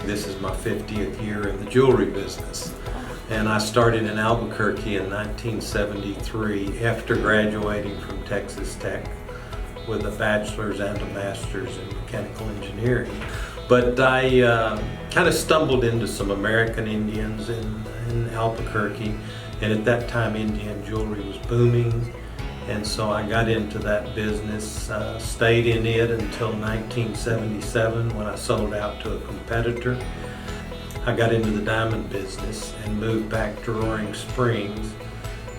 This is my 50th year in the jewelry business. And I started in Albuquerque in 1973 after graduating from Texas Tech with a bachelor's and a master's in mechanical engineering. But I kind of stumbled into some American Indians in Albuquerque, and at that time Indian jewelry was booming, and so I got into that business, stayed in it until 1977 when I sold out to a competitor. I got into the diamond business and moved back to Roaring Springs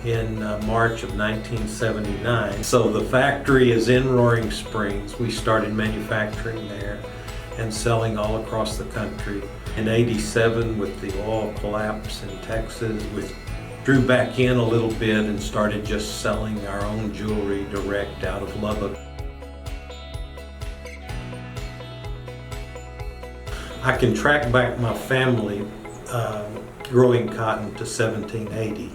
in March of 1979. So the factory is in Roaring Springs. We started manufacturing there and selling all across the country. In '87, with the oil collapse in Texas, we drew back in a little bit and started just selling our own jewelry direct out of Lubbock. I can track back my family growing cotton to 1780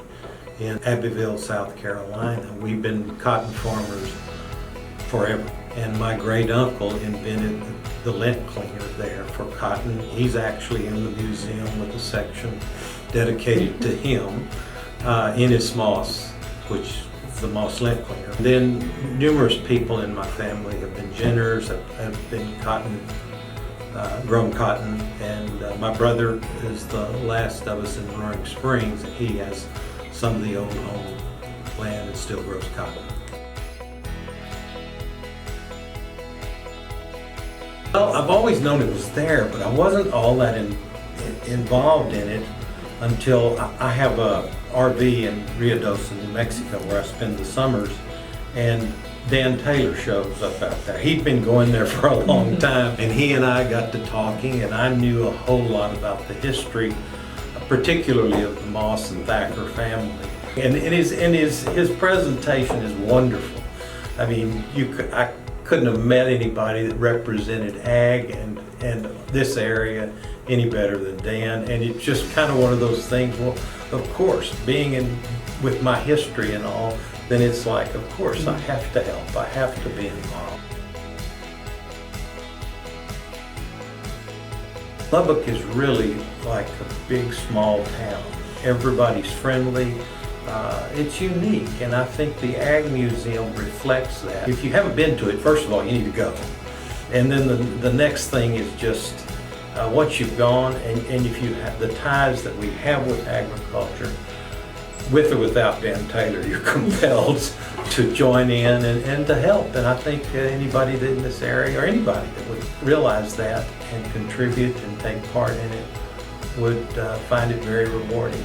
in Abbeville, South Carolina. We've been cotton farmers forever. And my great uncle invented the lint cleaner there for cotton. He's actually in the museum with a section dedicated to him in his moss, which is the moss lint cleaner. Then numerous people in my family have been ginners, have been grown cotton, and my brother is the last of us in Roaring Springs, and he has some of the old home land and still grows cotton. Well, I've always known it was there, but I wasn't all that involved in it until I have a RV in Ruidoso, New Mexico, where I spend the summers, and Dan Taylor shows up out there. He'd been going there for a long time, and he and I got to talking, and I knew a whole lot about the history, particularly of the Moss and Thacker family. And his presentation is wonderful. I mean, I couldn't have met anybody that represented ag and this area any better than Dan. And it's just kind of one of those things, well, of course, being with my history and all, then it's like, of course, I have to help, I have to be involved. Lubbock is really like a big, small town. Everybody's friendly. It's unique, and I think the Ag Museum reflects that. If you haven't been to it, first of all, you need to go. And then the next thing is just once you've gone, and if you have the ties that we have with agriculture, with or without Dan Taylor, you're compelled to join in and to help. And I think anybody that in this area, or anybody that would realize that and contribute and take part in it, would find it very rewarding.